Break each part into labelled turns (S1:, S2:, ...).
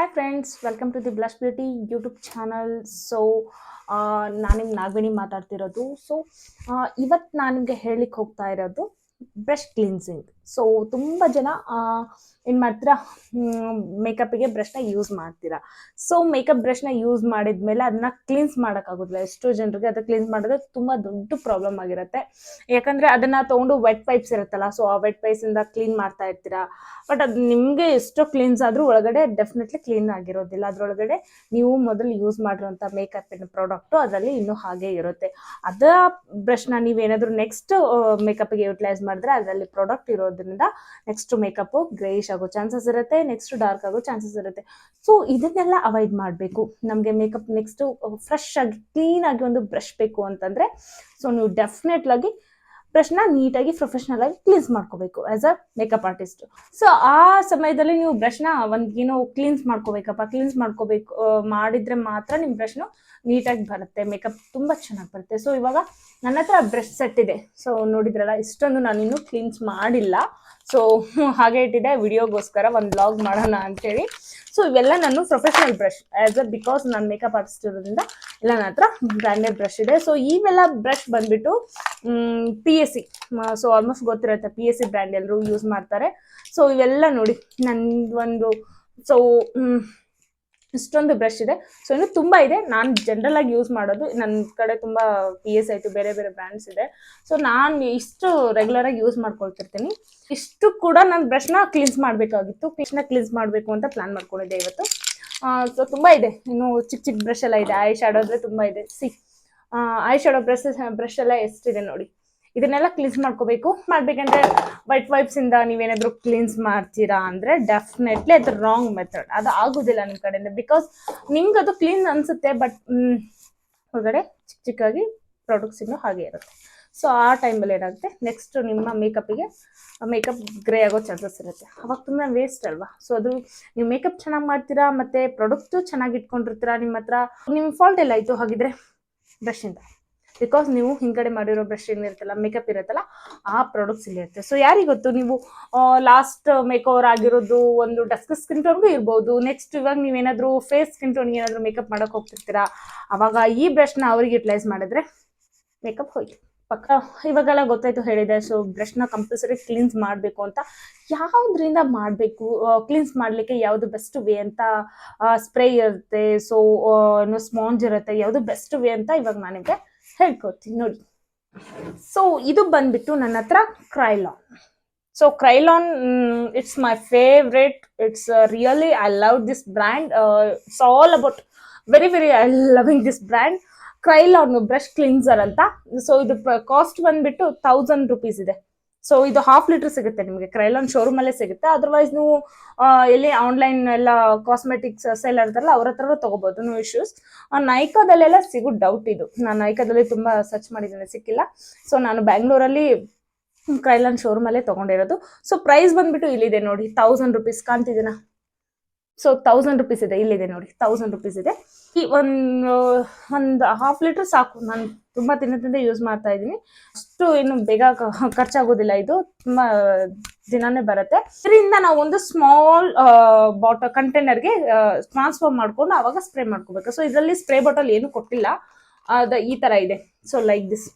S1: Hi friends, welcome to the blush beauty YouTube channel. So ನಾನು ನಿಮ್ಗೆ ನಾಗವೇಣಿ ಮಾತಾಡ್ತಿರೋದು. So ಇವತ್ತು ನಾನು ನಿಮಗೆ ಹೇಳಲಿಕ್ಕೆ ಹೋಗ್ತಾ ಇರೋದು ಬ್ರಷ್ ಕ್ಲೀನ್ಸಿಂಗ್. ಸೊ ತುಂಬ ಜನ ಏನು ಮಾಡ್ತೀರಾ, ಮೇಕಪ್ಪಿಗೆ ಬ್ರಷ್ನ ಯೂಸ್ ಮಾಡ್ತೀರಾ. ಸೊ ಮೇಕಪ್ ಬ್ರಷ್ನ ಯೂಸ್ ಮಾಡಿದ್ಮೇಲೆ ಅದನ್ನ ಕ್ಲೀನ್ಸ್ ಮಾಡೋಕ್ಕಾಗೋದಿಲ್ಲ. ಎಷ್ಟೋ ಜನರಿಗೆ ಅದು ಕ್ಲೀನ್ಸ್ ಮಾಡೋದು ತುಂಬ ದೊಡ್ಡ ಪ್ರಾಬ್ಲಮ್ ಆಗಿರುತ್ತೆ. ಯಾಕಂದರೆ ಅದನ್ನು ತೊಗೊಂಡು ವೆಟ್ ಪೈಪ್ಸ್ ಇರುತ್ತಲ್ಲ, ಸೊ ಆ ವೆಟ್ ಪೈಪ್ಸಿಂದ ಕ್ಲೀನ್ ಮಾಡ್ತಾ ಇರ್ತೀರಾ. ಬಟ್ ಅದು ನಿಮಗೆ ಎಷ್ಟೋ ಕ್ಲೀನ್ಸ್ ಆದರೂ ಒಳಗಡೆ ಡೆಫಿನೆಟ್ಲಿ ಕ್ಲೀನ್ ಆಗಿರೋದಿಲ್ಲ. ಅದರೊಳಗಡೆ ನೀವು ಮೊದಲು ಯೂಸ್ ಮಾಡಿರೋಂಥ ಮೇಕಪ್ಪಿನ ಪ್ರಾಡಕ್ಟು ಅದರಲ್ಲಿ ಇನ್ನೂ ಹಾಗೆ ಇರುತ್ತೆ. ಅದ ಬ್ರಷ್ನ ನೀವೇನಾದರೂ ನೆಕ್ಸ್ಟ್ ಮೇಕಪ್ಗೆ ಯೂಟಿಲೈಸ್ ಮಾಡಿದ್ರೆ ಅದರಲ್ಲಿ ಪ್ರಾಡಕ್ಟ್ ಇರೋದ್ರಿಂದ ನೆಕ್ಸ್ಟ್ ಮೇಕಪ್ಪು ಗ್ರೇಯಿಶ್ ಆಗೋ ಚಾನ್ಸಸ್ ಇರುತ್ತೆ, ನೆಕ್ಸ್ಟ್ ಡಾರ್ಕ್ ಆಗೋ ಚಾನ್ಸಸ್ ಇರುತ್ತೆ. ಸೊ ಇದನ್ನೆಲ್ಲ ಅವಾಯ್ಡ್ ಮಾಡಬೇಕು. ನಮಗೆ ಮೇಕಪ್ ನೆಕ್ಸ್ಟು ಫ್ರೆಶ್ ಆಗಿ ಕ್ಲೀನಾಗಿ ಒಂದು ಬ್ರಷ್ ಬೇಕು ಅಂತಂದರೆ ಸೊ ನೀವು ಡೆಫಿನೆಟ್ಲಾಗಿ ಬ್ರಷ್ನ ನೀಟಾಗಿ ಪ್ರೊಫೆಷ್ನಲ್ ಆಗಿ ಕ್ಲೀನ್ಸ್ ಮಾಡ್ಕೋಬೇಕು as a makeup artist. So ಆ ಸಮಯದಲ್ಲಿ ನೀವು ಬ್ರಷ್ನ ಏನೋ ಕ್ಲೀನ್ಸ್ ಮಾಡ್ಕೋಬೇಕು ಮಾಡಿದರೆ ಮಾತ್ರ ನಿಮ್ಮ ಬ್ರಷ್ನು ನೀಟಾಗಿ ಬರುತ್ತೆ, ಮೇಕಪ್ ತುಂಬ ಚೆನ್ನಾಗಿ ಬರುತ್ತೆ. ಸೊ ಇವಾಗ ನನ್ನ ಹತ್ರ ಬ್ರಷ್ ಸೆಟ್ ಇದೆ. ಸೊ ನೋಡಿದ್ರಲ್ಲ, ಇಷ್ಟೊಂದು ನಾನಿನ್ನೂ ಕ್ಲೀನ್ಸ್ ಮಾಡಿಲ್ಲ. ಸೊ ಹಾಗೆ ಇಟ್ಟಿದೆ ವಿಡಿಯೋಗೋಸ್ಕರ ಒಂದು ವ್ಲಾಗ್ ಮಾಡೋಣ ಅಂತೇಳಿ. ಸೊ ಇವೆಲ್ಲ ನಾನು ಪ್ರೊಫೆಷ್ನಲ್ ಬ್ರಷ್ ಬಿಕಾಸ್ ನಾನು ಮೇಕಪ್ ಆರ್ಟಿಸ್ಟ್ ಇರೋದ್ರಿಂದ ಎಲ್ಲ ನನ್ನ ಹತ್ರ ಬ್ರ್ಯಾಂಡೆಡ್ ಬ್ರಷ್ ಇದೆ. ಸೊ ಇವೆಲ್ಲ ಬ್ರಷ್ ಬಂದ್ಬಿಟ್ಟು PSC, ಸೊ ಆಲ್ಮೋಸ್ಟ್ ಗೊತ್ತಿರುತ್ತೆ, PSC ಬ್ರ್ಯಾಂಡ್ ಎಲ್ಲರೂ ಯೂಸ್ ಮಾಡ್ತಾರೆ. ಸೊ ಇವೆಲ್ಲ ನೋಡಿ ನಂದೊಂದು ಸೊ ಇಷ್ಟೊಂದು ಬ್ರಷ್ ಇದೆ. ಸೊ ಇನ್ನು ತುಂಬ ಇದೆ. ನಾನು ಜನರಲ್ ಆಗಿ ಯೂಸ್ ಮಾಡೋದು, ನನ್ನ ಕಡೆ ತುಂಬ PSC ಆಯಿತು, ಬೇರೆ ಬೇರೆ ಬ್ರ್ಯಾಂಡ್ಸ್ ಇದೆ. ಸೊ ನಾನು ಇಷ್ಟು ರೆಗ್ಯುಲರ್ ಆಗಿ ಯೂಸ್ ಮಾಡ್ಕೊಳ್ತಿರ್ತೀನಿ. ಇಷ್ಟು ಕೂಡ ನಾನು ಬ್ರಷ್ನ ಕ್ಲೀನ್ಸ್ ಮಾಡಬೇಕಾಗಿತ್ತು, ಬ್ರಷ್ನ ಕ್ಲೀನ್ಸ್ ಮಾಡಬೇಕು ಅಂತ ಪ್ಲಾನ್ ಮಾಡ್ಕೊಂಡಿದ್ದೆ ಇವತ್ತು. ಸೊ ತುಂಬ ಇದೆ, ಇನ್ನು ಚಿಕ್ಕ ಚಿಕ್ಕ ಬ್ರಷ್ ಎಲ್ಲ ಇದೆ. ಐ ಶ್ಯಾಡೋ ಅಂದರೆ ತುಂಬ ಇದೆ. ಐ ಶ್ಯಾಡೋ ಬ್ರಷ್ ಎಲ್ಲ ಎಷ್ಟಿದೆ ನೋಡಿ. ಇದನ್ನೆಲ್ಲ ಕ್ಲೀನ್ಸ್ ಮಾಡ್ಬೇಕಂದ್ರೆ ವೈಟ್ ವೈಪ್ಸಿಂದ ನೀವೇನಾದರೂ ಕ್ಲೀನ್ಸ್ ಮಾಡ್ತೀರಾ ಅಂದರೆ ಡೆಫಿನೆಟ್ಲಿ ಅದು ರಾಂಗ್ ಮೆಥಡ್. ಅದು ಆಗೋದಿಲ್ಲ ನಿಮ್ಮ ಕಡೆಯಿಂದ. ಬಿಕಾಸ್ ನಿಮ್ಗೆ ಅದು ಕ್ಲೀನ್ ಅನಿಸುತ್ತೆ, ಬಟ್ ಹೊರಗಡೆ ಚಿಕ್ಕ ಚಿಕ್ಕಾಗಿ ಪ್ರಾಡಕ್ಟ್ಸ್ ಇನ್ನೂ ಹಾಗೆ ಇರುತ್ತೆ. ಸೊ ಆ ಟೈಮಲ್ಲಿ ಏನಾಗುತ್ತೆ, ನೆಕ್ಸ್ಟ್ ನಿಮ್ಮ ಮೇಕಪ್ ಗ್ರೇ ಆಗೋ ಚಾನ್ಸಸ್ ಇರುತ್ತೆ. ಅವಾಗ ತುಂಬ ವೇಸ್ಟ್ ಅಲ್ವಾ. ಸೊ ಅದು ನೀವು ಮೇಕಪ್ ಚೆನ್ನಾಗಿ ಮಾಡ್ತೀರಾ ಮತ್ತು ಪ್ರಾಡಕ್ಟು ಚೆನ್ನಾಗಿ ಇಟ್ಕೊಂಡಿರ್ತೀರಾ, ನಿಮ್ಮ ಹತ್ರ ನಿಮ್ಮ ಫಾಲ್ಟ್ ಎಲ್ಲ ಆಯಿತು ಹಾಗಿದ್ರೆ ಬ್ರಷಿಂದ. ಬಿಕಾಸ್ ನೀವು ಹಿಂಗಡೆ ಮಾಡಿರೋ ಬ್ರಷ್ ಏನಿರುತ್ತಲ್ಲ, ಮೇಕಪ್ ಇರುತ್ತಲ್ಲ, ಆ ಪ್ರಾಡಕ್ಟ್ಸ್ ಇಲ್ಲಿ ಇರುತ್ತೆ. ಸೊ ಯಾರಿಗೆ ಗೊತ್ತು, ನೀವು ಲಾಸ್ಟ್ ಮೇಕ್ ಓವರ್ ಆಗಿರೋದು ಒಂದು ಡಸ್ಕ್ ಸ್ಕಿನ್ ಟೋನ್ಗೂ ಇರ್ಬೋದು. ನೆಕ್ಸ್ಟ್ ಇವಾಗ ನೀವೇನಾದರೂ ಫೇಸ್ ಸ್ಕಿನ್ ಟೋನ್ಗೆ ಏನಾದರೂ ಮೇಕಪ್ ಮಾಡೋಕೆ ಹೋಗ್ತಿರ್ತೀರಾ, ಅವಾಗ ಈ ಬ್ರಷ್ನ ಅವ್ರಿಗೆ ಯುಟಿಲೈಸ್ ಮಾಡಿದ್ರೆ ಮೇಕಪ್ ಹೋಯ್ತು ಪಕ್ಕ. ಇವಾಗೆಲ್ಲ ಗೊತ್ತಾಯ್ತು ಹೇಳಿದೆ. ಸೊ ಬ್ರಷ್ನ ಕಂಪಲ್ಸರಿ ಕ್ಲೀನ್ಸ್ ಮಾಡಬೇಕು ಅಂತ. ಯಾವುದರಿಂದ ಮಾಡಬೇಕು, ಕ್ಲೀನ್ಸ್ ಮಾಡಲಿಕ್ಕೆ ಯಾವುದು ಬೆಸ್ಟ್ ವೇ ಅಂತ, ಸ್ಪ್ರೇ ಇರುತ್ತೆ, ಸೊ ಸ್ಪಾಂಜ್ ಇರುತ್ತೆ, ಯಾವುದು ಬೆಸ್ಟ್ ವೇ ಅಂತ ಇವಾಗ ನಾನು ನಿಮಗೆ ಹೇಳ್ಕೊಡ್ತೀನಿ ನೋಡಿ. ಸೊ ಇದು ಬಂದ್ಬಿಟ್ಟು ನನ್ನ ಹತ್ರ Krylon. So Krylon it's my favourite. It's really I love this brand. It's all about very I loving this brand. Krylon brush cleanser ಅಂತ. ಸೊ ಇದು ಕಾಸ್ಟ್ ಬಂದ್ಬಿಟ್ಟು 1000 rupees ಇದೆ. ಸೊ ಇದು 1/2 ಲೀಟರ್ ಸಿಗುತ್ತೆ ನಿಮಗೆ. ಕ್ರೈಲಾನ್ ಶೋರೂಮಲ್ಲೇ ಸಿಗುತ್ತೆ. ಅದರ್ವೈಸ್ ನೀವು ಎಲ್ಲಿ ಆನ್ಲೈನ್ ಎಲ್ಲ ಕಾಸ್ಮೆಟಿಕ್ಸ್ ಸೆಲ್ಲರ್ ಇರ್ತಾರಲ್ಲ ಅವ್ರ ಹತ್ರ ತೊಗೋಬೋದು, ನೋ ಇಶ್ಯೂಸ್. ನೈಕಾದಲ್ಲೆಲ್ಲ ಸಿಗೋ ಡೌಟ್ ಇದು. ನಾನು ನೈಕಾದಲ್ಲಿ ತುಂಬ ಸರ್ಚ್ ಮಾಡಿದ್ದೀನಿ, ಸಿಕ್ಕಿಲ್ಲ. ಸೊ ನಾನು ಬ್ಯಾಂಗ್ಳೂರಲ್ಲಿ ಕ್ರೈಲಾನ್ ಶೋರೂಮಲ್ಲೇ ತೊಗೊಂಡಿರೋದು. ಸೊ ಪ್ರೈಸ್ ಬಂದ್ಬಿಟ್ಟು ಇಲ್ಲಿದೆ ನೋಡಿ, 1000 rupees ಕಾಣ್ತಿದ್ದೀನ. ಸೊ 1000 rupees ಇದೆ, ಇಲ್ಲಿದೆ ನೋಡಿ, 1000 rupees ಇದೆ. ಈ ಒಂದು 1/2 ಲೀಟರ್ ಸಾಕು. ನಾನು ತುಂಬ ದಿನದಿಂದ ಯೂಸ್ ಮಾಡ್ತಾ ಇದ್ದೀನಿ. ಅಷ್ಟು ಏನು ಬೇಗ ಖರ್ಚಾಗೋದಿಲ್ಲ, ಇದು ತುಂಬ ದಿನಾನೇ ಬರುತ್ತೆ. ಇದರಿಂದ ನಾವು ಒಂದು ಸ್ಮಾಲ್ ಕಂಟೈನರ್ಗೆ ಟ್ರಾನ್ಸ್ಫರ್ ಮಾಡ್ಕೊಂಡು ಆವಾಗ ಸ್ಪ್ರೇ ಮಾಡ್ಕೋಬೇಕು. ಸೊ ಇದರಲ್ಲಿ ಸ್ಪ್ರೇ ಬಾಟಲ್ ಏನು ಕೊಟ್ಟಿಲ್ಲ, ಈ ಥರ ಇದೆ. ಸೊ ಲೈಕ್ ದಿಸ್,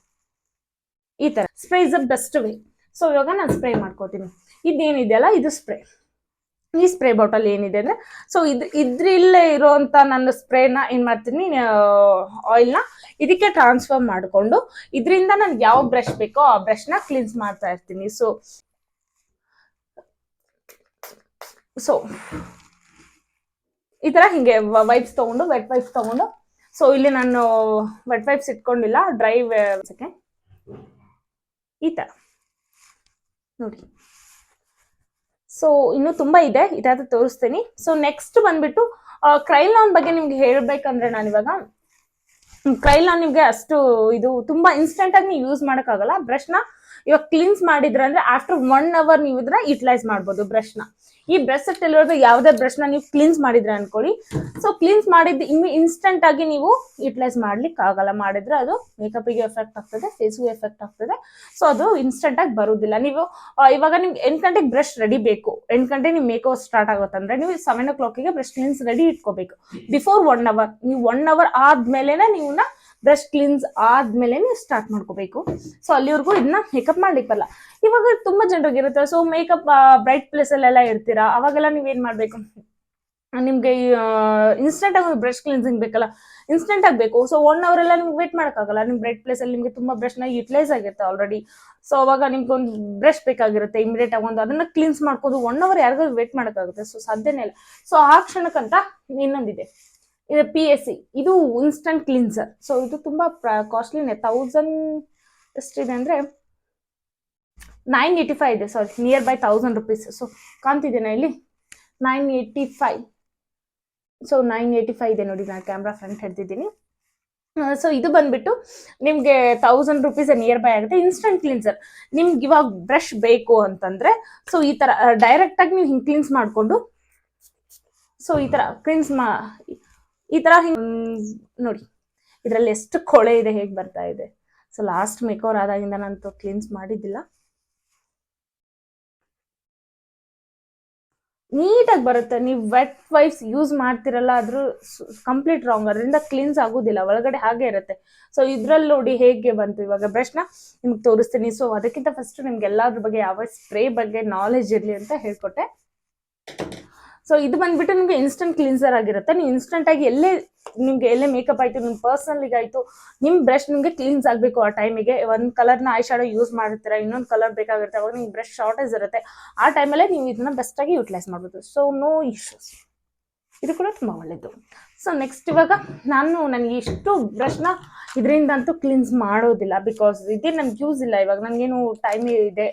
S1: ಈ ಥರ spray is the best way. So ಇವಾಗ ನಾನು ಸ್ಪ್ರೇ ಮಾಡ್ಕೋತೀನಿ. ಇದೇನಿದೆಯಲ್ಲ, ಇದು ಸ್ಪ್ರೇ. ಈ ಸ್ಪ್ರೇ ಬಾಟಲ್ ಏನಿದೆ ಅಂದರೆ, ಸೊ ಇದ್ರಲ್ಲೇ ಇರೋವಂಥ ನನ್ನ ಸ್ಪ್ರೇನ ಏನು ಮಾಡ್ತೀನಿ, ಆಯಿಲ್ನ ಇದಕ್ಕೆ ಟ್ರಾನ್ಸ್ಫರ್ ಮಾಡಿಕೊಂಡು ಇದರಿಂದ ನನಗೆ ಯಾವ ಬ್ರಷ್ ಬೇಕೋ ಆ ಬ್ರಷ್ನ ಕ್ಲೀನ್ಸ್ ಮಾಡ್ತಾ ಇರ್ತೀನಿ. ಸೊ ಈ ಥರ ಹಿಂಗೆ ವೈಪ್ಸ್ ತೊಗೊಂಡು, ವೆಟ್ ವೈಪ್ಸ್ ತೊಗೊಂಡು, ಸೊ ಇಲ್ಲಿ ನಾನು ವೆಟ್ ವೈಪ್ಸ್ ಇಟ್ಕೊಂಡಿಲ್ಲ, ಡ್ರೈ ಈ ಥರ ನೋಡಿ. ಸೊ ಇನ್ನೂ ತುಂಬ ಇದೆ, ಇದಾದ ತೋರಿಸ್ತೀನಿ. ಸೊ ನೆಕ್ಸ್ಟ್ ಬಂದ್ಬಿಟ್ಟು ಕ್ರೈಲಾನ್ ಬಗ್ಗೆ ನಿಮ್ಗೆ ಹೇಳ್ಬೇಕಂದ್ರೆ, ನಾನಿವಾಗ ಕ್ರೈಲಾನ್ ನಿಮಗೆ ಅಷ್ಟು ಇದು ತುಂಬ ಇನ್ಸ್ಟೆಂಟಾಗಿ ನೀವು ಯೂಸ್ ಮಾಡೋಕ್ಕಾಗಲ್ಲ. ಬ್ರಷ್ನ ಇವಾಗ ಕ್ಲೀನ್ಸ್ ಮಾಡಿದ್ರೆ ಅಂದರೆ ಆಫ್ಟರ್ 1 hour ನೀವು ಇದನ್ನ ಯುಟಿಲೈಸ್ ಮಾಡ್ಬೋದು ಬ್ರಷ್ನ. ಈ ಬ್ರಷ್ ಸೆಟ್ ಇರೋದು ಯಾವುದೇ ಬ್ರಷ್ನ ನೀವು ಕ್ಲೀನ್ಸ್ ಮಾಡಿದ್ರೆ ಅನ್ಕೊಳ್ಳಿ, ಸೊ ಕ್ಲೀನ್ಸ್ ಮಾಡಿದ್ದು ಇನ್ಸ್ಟೆಂಟ್ ಆಗಿ ನೀವು ಯುಟಿಲೈಸ್ ಮಾಡ್ಲಿಕ್ಕೆ ಆಗಲ್ಲ. ಮಾಡಿದ್ರೆ ಅದು ಮೇಕಪ್ಗೆ ಎಫೆಕ್ಟ್ ಆಗ್ತದೆ, ಫೇಸ್ಗೂ ಎಫೆಕ್ಟ್ ಆಗ್ತದೆ. ಸೊ ಅದು ಇನ್ಸ್ಟೆಂಟ್ ಆಗಿ ಬರುವುದಿಲ್ಲ. ನೀವು ಇವಾಗ ನಿಮ್ಗೆ 8 ಗಂಟೆಗೆ ಬ್ರಷ್ ರೆಡಿ ಬೇಕು, 8 ಗಂಟೆಗೆ ನಿಮ್ ಮೇಕಪ್ ಸ್ಟಾರ್ಟ್ ಆಗುತ್ತಂದ್ರೆ ನೀವು 7 o'clock ಬ್ರಷ್ ಕ್ಲೀನ್ಸ್ ರೆಡಿ ಇಟ್ಕೋಬೇಕು. ಬಿಫೋರ್ 1 hour, ನೀವು 1 hour ಆದ್ಮೇಲೆನೆ ನೀವನ್ನ ಬ್ರಷ್ ಕ್ಲೀನ್ಸ್ ಆದ್ಮೇಲೆ ಸ್ಟಾರ್ಟ್ ಮಾಡ್ಕೋಬೇಕು. ಸೊ ಅಲ್ಲಿವರೆಗೂ ಇದನ್ನ ಮೇಕಪ್ ಮಾಡ್ಲಿಕ್ಕೆ ಬರಲ್ಲ. ಇವಾಗ ತುಂಬಾ ಜನರಿಗೆ ಇರುತ್ತೆ, ಸೊ ಮೇಕಪ್ ಬ್ರೈಟ್ ಪ್ಲೇಸ್ ಅಲ್ಲೆಲ್ಲ ಇರ್ತೀರಾ, ಅವಾಗೆಲ್ಲ ನೀವೇನ್ ಮಾಡ್ಬೇಕು, ನಿಮ್ಗೆ ಇನ್ಸ್ಟೆಂಟ್ ಆಗಿ ಬ್ರಷ್ ಕ್ಲಿನ್ಸಿಂಗ್ ಬೇಕಲ್ಲ, ಇನ್ಸ್ಟೆಂಟ್ ಆಗಬೇಕು. ಸೊ 1 hour ಎಲ್ಲ ನಿಮ್ಗೆ ವೇಟ್ ಮಾಡೋಕ್ಕಾಗಲ್ಲ. ನಿಮ್ ಬ್ರೈಟ್ ಪ್ಲೇಸ್ ಅಲ್ಲಿ ನಿಮ್ಗೆ ತುಂಬಾ ಬ್ರಷ್ ನ ಯುಟಿಲೈಸ್ ಆಗಿರುತ್ತೆ ಆಲ್ರೆಡಿ. ಸೊ ಅವಾಗ ನಿಮ್ಗೆ ಒಂದು ಬ್ರಷ್ ಬೇಕಾಗಿರುತ್ತೆ ಇಮಿಡಿಯೇಟ್ ಆಗಿ, ಒಂದು ಅದನ್ನ ಕ್ಲೀನ್ಸ್ ಮಾಡ್ಕೊಂಡು 1 hour ಯಾರಿಗೂ ವೇಟ್ ಮಾಡೋಕ್ಕಾಗುತ್ತೆ? ಸೊ ಸಾಧ್ಯನೇ ಇಲ್ಲ. ಸೊ ಆ ಕ್ಷಣಕ್ಕಂತ ಇನ್ನೊಂದಿದೆ, ಇದು PSC, ಇದು ಇನ್ಸ್ಟಂಟ್ ಕ್ಲೀನ್ಸರ್. ಸೊ ಇದು ತುಂಬಾ ಕಾಸ್ಟ್ಲಿನೇ, 1000 ಎಷ್ಟಿದೆ ಅಂದ್ರೆ 985 ಇದೆ, ಸಾರಿ ನಿಯರ್ ಬೈ 1000 rupees. ಸೊ ಕಾಣ್ತಿದ್ದೇನೆ ಇಲ್ಲಿ 985. ಸೊ 985 ಇದೆ ನೋಡಿ, ನಾನು ಕ್ಯಾಮ್ರಾ ಫ್ರಂಟ್ ಹಿಡ್ದಿದ್ದೀನಿ. ಸೊ ಇದು ಬಂದ್ಬಿಟ್ಟು ನಿಮ್ಗೆ 1000 rupees ನಿಯರ್ ಬೈ ಆಗುತ್ತೆ. ಇನ್ಸ್ಟಂಟ್ ಕ್ಲೀನ್ಸರ್. ನಿಮ್ಗೆ ಇವಾಗ ಬ್ರಷ್ ಬೇಕು ಅಂತಂದ್ರೆ ಸೊ ಈ ತರ ಡೈರೆಕ್ಟ್ ಆಗಿ ನೀವು ಹಿಂಗ್ ಕ್ಲೀನ್ಸ್ ಮಾಡ್ಕೊಂಡು, ಸೊ ಈ ತರ ಕ್ಲೀನ್ಸ್ ಈ ತರ ನೋಡಿ ಇದ್ರಲ್ಲಿ ಎಷ್ಟು ಕೊಳೆ ಇದೆ, ಹೇಗ್ ಬರ್ತಾ ಇದೆ. ಸೊ ಲಾಸ್ಟ್ ಮೇಕವರ್ ಆದಾಗಿಂದ ನಾನು ಕ್ಲೀನ್ಸ್ ಮಾಡಿದ್ದಿಲ್ಲ. ನೀಟಾಗಿ ಬರುತ್ತೆ. ನೀವು ವೆಟ್ ವೈಪ್ಸ್ ಯೂಸ್ ಮಾಡ್ತಿರಲ್ಲ, ಅದ್ರ ಕಂಪ್ಲೀಟ್ ರಾಂಗ್, ಅದರಿಂದ ಕ್ಲೀನ್ಸ್ ಆಗೋದಿಲ್ಲ, ಒಳಗಡೆ ಹಾಗೆ ಇರುತ್ತೆ. ಸೊ ಇದ್ರಲ್ಲಿ ನೋಡಿ ಹೇಗೆ ಬಂತು. ಇವಾಗ ಬ್ರಷ್ನ ನಿಮ್ಗೆ ತೋರಿಸ್ತೀನಿ. ಸೊ ಅದಕ್ಕಿಂತ ಫಸ್ಟ್ ನಿಮ್ಗೆ ಎಲ್ಲಾದ್ರ ಬಗ್ಗೆ, ಯಾವ ಸ್ಪ್ರೇ ಬಗ್ಗೆ ನಾಲೆಜ್ ಇರಲಿ ಅಂತ ಹೇಳ್ಕೊಟ್ಟೆ. ಸೊ ಇದು ಬಂದ್ಬಿಟ್ಟು ನಿಮ್ಗೆ ಇನ್ಸ್ಟಂಟ್ ಕ್ಲೀನ್ಸರ್ ಆಗಿರುತ್ತೆ. ನೀವು ಇನ್ಸ್ಟಂಟ್ ಆಗಿ ನಿಮ್ಗೆ ಎಲ್ಲೇ ಮೇಕಪ್ ಆಯ್ತು, ನಿಮ್ ಪರ್ಸನಲ್ಗೆ ಆಯ್ತು, ನಿಮ್ ಬ್ರಷ್ ನಿಮ್ಗೆ ಕ್ಲೀನ್ಸ್ ಆಗ್ಬೇಕು. ಆ ಟೈಮಿಗೆ ಒಂದ್ ಕಲರ್ನ ಐ ಶಾಡೋ ಯೂಸ್ ಮಾಡಿರ್ತೀರಾ, ಇನ್ನೊಂದು ಕಲರ್ ಬೇಕಾಗಿರುತ್ತೆ, ಅವಾಗ ನಿಮ್ಗೆ ಬ್ರಷ್ ಶಾರ್ಟೇಜ್ ಇರುತ್ತೆ. ಆ ಟೈಮಲ್ಲೇ ನೀವು ಇದನ್ನ ಬೆಸ್ಟ್ ಆಗಿ ಯುಟಿಲೈಸ್ ಮಾಡ್ಬೋದು. ಸೊ ನೋ ಇಶ್ಯೂಸ್, ಇದು ಕೂಡ ತುಂಬಾ ಒಳ್ಳೇದು. ಸೊ ನೆಕ್ಸ್ಟ್ ಇವಾಗ ನನಗೆ ಇಷ್ಟು ಬ್ರಷ್ನ ಇದರಿಂದ ಅಂತೂ ಕ್ಲೀನ್ಸ್ ಮಾಡೋದಿಲ್ಲ, ಬಿಕಾಸ್ ಇದೇ ನನ್ಗೆ ಯೂಸ್ ಇಲ್ಲ. ಇವಾಗ ನನಗೇನು ಟೈಮ್ ಇದೆ,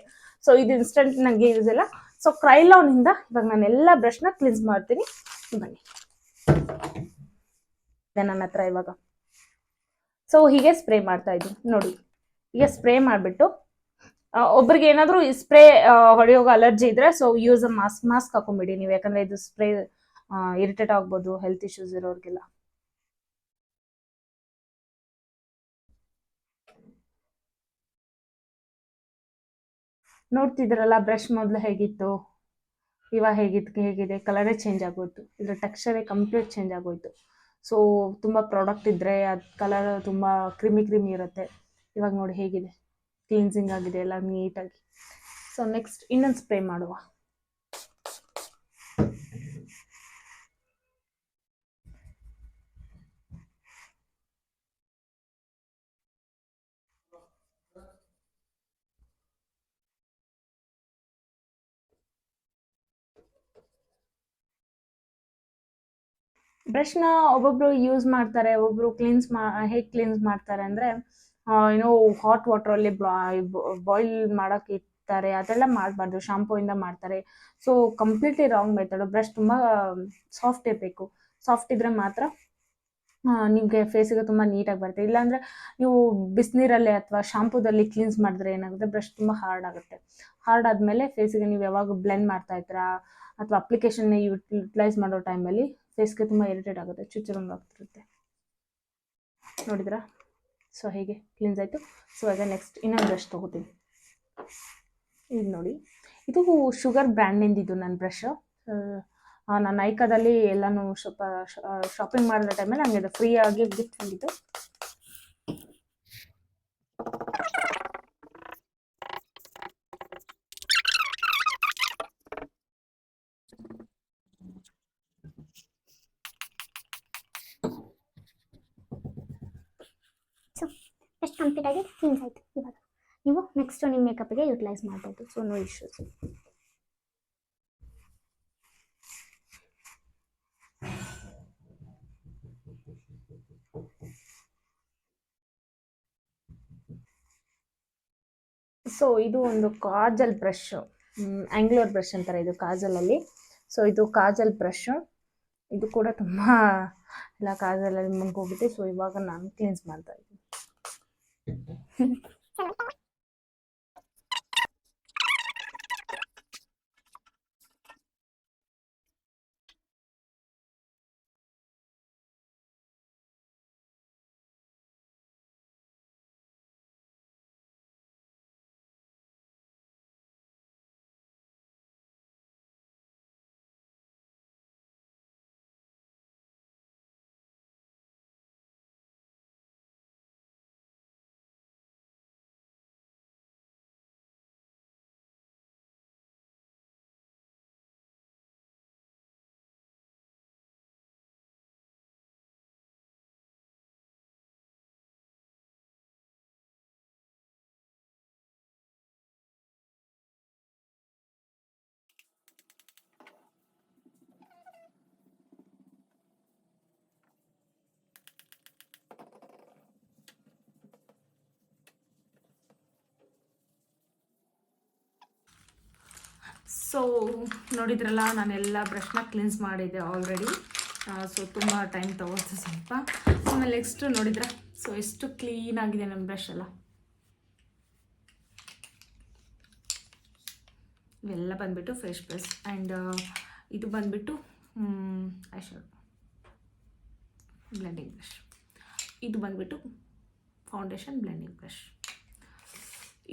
S1: ಸೊ ಇದು ಇನ್ಸ್ಟಂಟ್ ನನಗೆ ಯೂಸ್ ಇಲ್ಲ. ಸೊ ಕ್ರೈಲಾನ್ ಇಂದ ಇವಾಗ ನಾನು ಎಲ್ಲ ಬ್ರಷ್ನ ಕ್ಲೀನ್ಸ್ ಮಾಡ್ತೀನಿ. ಬನ್ನಿ ನನ್ನ ಹತ್ರ ಇವಾಗ. ಸೊ ಹೀಗೆ ಸ್ಪ್ರೇ ಮಾಡ್ತಾ ಇದ್ದೀನಿ ನೋಡಿ. ಈಗ ಸ್ಪ್ರೇ ಮಾಡಿಬಿಟ್ಟು, ಒಬ್ರಿಗೆ ಏನಾದರೂ ಸ್ಪ್ರೇ ಹೊಡೆಯೋಗ ಅಲರ್ಜಿ ಇದ್ರೆ ಸೊ ಯೂಸ್ ಮಾಸ್ಕ್ ಹಾಕೊಂಡ್ಬಿಡಿ ನೀವು, ಯಾಕಂದ್ರೆ ಇದು ಸ್ಪ್ರೇ ಇರಿಟೇಟ್ ಆಗ್ಬೋದು ಹೆಲ್ತ್ ಇಶ್ಯೂಸ್ ಇರೋರಿಗೆಲ್ಲ. ನೋಡ್ತಿದ್ರಲ್ಲ ಬ್ರಷ್ ಮೊದಲು ಹೇಗಿತ್ತು, ಇವಾಗ ಹೇಗಿದೆ, ಕಲರೇ ಚೇಂಜ್ ಆಗೋಯ್ತು, ಇದ್ರ ಟೆಕ್ಸ್ಚರೇ ಕಂಪ್ಲೀಟ್ ಚೇಂಜ್ ಆಗೋಯ್ತು. ಸೊ ತುಂಬ ಪ್ರಾಡಕ್ಟ್ ಇದ್ದರೆ ಅದು ಕಲರ್ ತುಂಬ ಕ್ರಿಮಿ ಇರುತ್ತೆ. ಇವಾಗ ನೋಡಿ ಹೇಗಿದೆ, ಕ್ಲೀನ್ಸಿಂಗ್ ಆಗಿದೆ ಎಲ್ಲ ನೀಟಾಗಿ. ಸೊ ನೆಕ್ಸ್ಟ್ ಇನ್ನೊಂದು ಸ್ಪ್ರೇ ಮಾಡುವ. ಬ್ರಷ್ನ ಒಬ್ಬೊಬ್ರು ಯೂಸ್ ಮಾಡ್ತಾರೆ, ಒಬ್ಬೊಬ್ರು ಹೇಗೆ ಕ್ಲೀನ್ಸ್ ಮಾಡ್ತಾರೆ ಅಂದರೆ ಏನೋ ಹಾಟ್ ವಾಟ್ರಲ್ಲಿ ಬಾಯ್ಲ್ ಮಾಡೋಕೆ ಇರ್ತಾರೆ, ಅದೆಲ್ಲ ಮಾಡಬಾರ್ದು, ಶಾಂಪೂಯಿಂದ ಮಾಡ್ತಾರೆ. So completely wrong method. Brush ತುಂಬ ಸಾಫ್ಟ್ ಇರಬೇಕು, ಸಾಫ್ಟ್ ಇದ್ರೆ ಮಾತ್ರ ನಿಮಗೆ ಫೇಸಿಗೆ ತುಂಬ ನೀಟಾಗಿ ಬರುತ್ತೆ. ಇಲ್ಲಾಂದರೆ ನೀವು ಬಿಸಿನೀರಲ್ಲಿ ಅಥವಾ ಶಾಂಪೂದಲ್ಲಿ ಕ್ಲೀನ್ಸ್ ಮಾಡಿದ್ರೆ ಏನಾಗುತ್ತೆ, ಬ್ರಷ್ ತುಂಬ ಹಾರ್ಡ್ ಆಗುತ್ತೆ. ಹಾರ್ಡ್ ಆದಮೇಲೆ ಫೇಸಿಗೆ ನೀವು ಯಾವಾಗ ಬ್ಲೆಂಡ್ ಮಾಡ್ತಾ ಇರ್ತೀರಾ ಅಥವಾ ಅಪ್ಲಿಕೇಶನ್ನ ಯುಟಿಲೈಸ್ ಮಾಡೋ ಟೈಮಲ್ಲಿ ಫೇಸ್ಗೆ ತುಂಬ ಇರಿಟೇಟ್ ಆಗುತ್ತೆ, ಚುಚ್ಚುರಂಗೆ ಆಗ್ತಿರುತ್ತೆ. ನೋಡಿದ್ರಾ? ಸೊ ಹೇಗೆ ಕ್ಲೀನ್ಸ್ ಆಯಿತು. ಸೊ ಅದೇ ನೆಕ್ಸ್ಟ್ ಇನ್ನೊಂದು ಬ್ರಷ್ ತೊಗೋತೀನಿ. ಇದು ನೋಡಿ, ಇದು ಶುಗರ್ ಬ್ರ್ಯಾಂಡಿಂದ ಇದು ನನ್ನ ಬ್ರಷ್. ನಾನು ನೈಕಾದಲ್ಲಿ ಎಲ್ಲನೂ ಸ್ವಲ್ಪ ಶಾಪಿಂಗ್ ಮಾಡಿದ ಟೈಮಲ್ಲಿ ನನಗೆ ಅದು ಫ್ರೀ ಆಗಿ ಗಿಫ್ಟ್ ಬಂದಿತ್ತು.
S2: ಎಷ್ಟು ಕಂಪ್ಲೀಟ್ ಆಗಿ ಕ್ಲೀನ್ಸ್ ಆಯಿತು. ಇವಾಗ ನೀವು ನೆಕ್ಸ್ಟ್ ನಿಮ್ಮ ಮೇಕಪ್ಗೆ ಯುಟಿಲೈಸ್ ಮಾಡ್ಬೋದು. So no issues.
S1: ಸೊ ಇದು ಒಂದು ಕಾಜಲ್ ಬ್ರಷ್, ಆಂಗ್ಲರ್ ಬ್ರಷ್ ಅಂತಾರೆ ಇದು ಕಾಜಲಲ್ಲಿ. ಸೊ ಇದು ಕಾಜಲ್ ಬ್ರಷ್, ಇದು ಕೂಡ ತುಂಬ ಎಲ್ಲ ಕಾಜಲಲ್ಲಿ ಮುನ್ಗೋಗುತ್ತೆ. ಸೊ ಇವಾಗ ನಾನು ಕ್ಲೀನ್ಸ್ ಮಾಡ್ತಾ ಇದ್ದೀನಿ. ಸೊ ನೋಡಿದ್ರಲ್ಲ, ನಾನೆಲ್ಲ ಬ್ರಷ್ನ ಕ್ಲಿನ್ಸ್ ಮಾಡಿದ್ದೆ ಆಲ್ರೆಡಿ. ಸೊ ತುಂಬ ಟೈಮ್ ತಗೋತು ಸ್ವಲ್ಪ. ಆಮೇಲೆ ನೆಕ್ಸ್ಟು ನೋಡಿದ್ರೆ ಸೊ ಎಷ್ಟು ಕ್ಲೀನಾಗಿದೆ ನಮ್ಮ ಬ್ರಷ್ ಎಲ್ಲ. ಇವೆಲ್ಲ ಬಂದುಬಿಟ್ಟು ಫ್ರೆಶ್ ಬ್ರಷ್. ಆ್ಯಂಡ್ ಇದು ಬಂದುಬಿಟ್ಟು ಐ ಶಾಡೋ ಬ್ಲೆಂಡಿಂಗ್ ಬ್ರಷ್. ಇದು ಬಂದುಬಿಟ್ಟು ಫೌಂಡೇಶನ್ ಬ್ಲೆಂಡಿಂಗ್ ಬ್ರಷ್.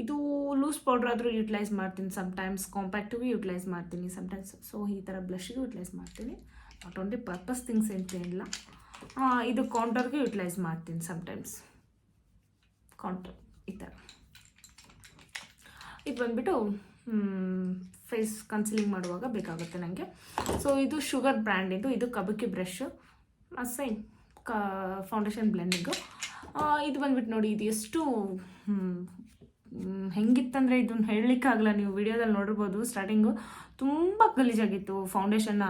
S1: ಇದು ಲೂಸ್ ಪೌಡ್ರ್ ಆದರೂ ಯೂಟಿಲೈಸ್ ಮಾಡ್ತೀನಿ ಸಮ್ಟೈಮ್ಸ್, ಕಾಂಪ್ಯಾಕ್ಟಿಗೂ ಯೂಟಿಲೈಸ್ ಮಾಡ್ತೀನಿ ಸಮ್ಟೈಮ್ಸ್. ಸೊ ಈ ಥರ ಬ್ಲಷ್ಗೂ ಯೂಟಿಲೈಸ್ ಮಾಡ್ತೀನಿ. ನಾಟ್ ಓನ್ಲಿ ಪರ್ಪಸ್ ಥಿಂಗ್ಸ್ ಏನಿಲ್ಲ. ಇದು ಕೌಂಟರ್ಗೂ ಯೂಟಿಲೈಸ್ ಮಾಡ್ತೀನಿ ಸಮ್ಟೈಮ್ಸ್, ಕೌಂಟರ್ ಈ ಥರ. ಇದು ಬಂದುಬಿಟ್ಟು ಫೇಸ್ ಕನ್ಸಿಲಿಂಗ್ ಮಾಡುವಾಗ ಬೇಕಾಗುತ್ತೆ ನನಗೆ. ಸೊ ಇದು ಶುಗರ್ ಬ್ರ್ಯಾಂಡಿಂದು, ಇದು ಕಬುಕಿ ಬ್ರಷ್, ಸೇಮ್ ಫೌಂಡೇಶನ್ ಬ್ಲೆಂಡಿಂಗು. ಇದು ಬಂದುಬಿಟ್ಟು ನೋಡಿ, ಇದು ಎಷ್ಟು ಹೆಂಗಿತ್ತಂದರೆ ಇದನ್ನು ಹೇಳಲಿಕ್ಕಾಗಲ್ಲ. ನೀವು ವಿಡಿಯೋದಲ್ಲಿ ನೋಡಿರ್ಬೋದು, ಸ್ಟಾರ್ಟಿಂಗು ತುಂಬ ಗಲೀಜಾಗಿತ್ತು ಫೌಂಡೇಶನ್ನ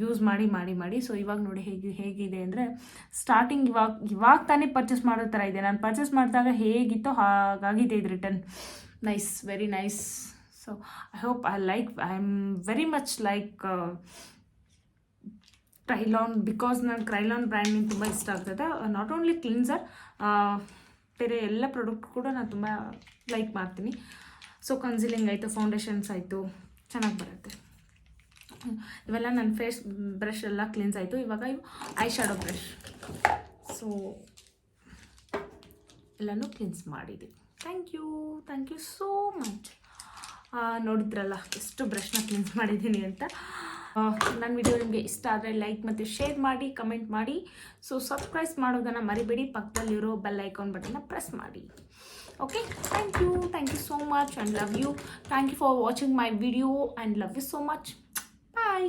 S1: ಯೂಸ್ ಮಾಡಿ. ಸೊ ಇವಾಗ ನೋಡಿ ಹೇಗಿದೆ ಅಂದರೆ, ಸ್ಟಾರ್ಟಿಂಗ್ ಇವಾಗ ತಾನೇ ಪರ್ಚೇಸ್ ಮಾಡೋ ಥರ ಇದೆ. ನಾನು ಪರ್ಚೇಸ್ ಮಾಡಿದಾಗ ಹೇಗಿತ್ತೋ ಹಾಗಾಗಿದೆ ಇದು return. Nice, very nice. So I hope I am very much like Krylon, because ನಾನು ಕ್ರೈಲಾನ್ ಬ್ರ್ಯಾಂಡಿನ ತುಂಬ ಇಷ್ಟ ಆಗ್ತದೆ. ನಾಟ್ ಓನ್ಲಿ ಕ್ಲಿನ್ಸರ್, ಬೇರೆ ಎಲ್ಲ ಪ್ರಾಡಕ್ಟ್ ಕೂಡ ನಾನು ತುಂಬ ಲೈಕ್ ಮಾಡ್ತೀನಿ. ಸೊ ಕನ್ಸಿಲಿಂಗ್ ಆಯಿತು, ಫೌಂಡೇಶನ್ಸ್ ಆಯಿತು, ಚೆನ್ನಾಗಿ ಬರುತ್ತೆ. ಇವೆಲ್ಲ ನನ್ನ ಫೇಸ್ ಬ್ರಷ್ ಎಲ್ಲ ಕ್ಲಿನ್ಸ್ ಆಯಿತು. ಇವಾಗ ಇವು ಐ ಶಾಡೋ ಬ್ರಷ್. ಸೊ ಎಲ್ಲನೂ ಕ್ಲಿನ್ಸ್ ಮಾಡಿದೆ. Thank you so much. ನೋಡಿದ್ರಲ್ಲ ಎಷ್ಟು ಬ್ರಷ್ನ ಕ್ಲಿನ್ಸ್ ಮಾಡಿದ್ದೀನಿ ಅಂತ. ನನ್ನ ವಿಡಿಯೋ ನಿಮಗೆ ಇಷ್ಟ ಆದರೆ ಲೈಕ್ ಮತ್ತು ಶೇರ್ ಮಾಡಿ, ಕಮೆಂಟ್ ಮಾಡಿ. ಸೊ ಸಬ್ಸ್ಕ್ರೈಬ್ ಮಾಡೋದನ್ನು ಮರಿಬೇಡಿ. ಪಕ್ಕದಲ್ಲಿರೋ ಬೆಲ್ ಐಕಾನ್ ಬಟನ್ನ ಪ್ರೆಸ್ ಮಾಡಿ. Okay, thank you so much and love you. Thank you for watching my video and love you so much. Bye.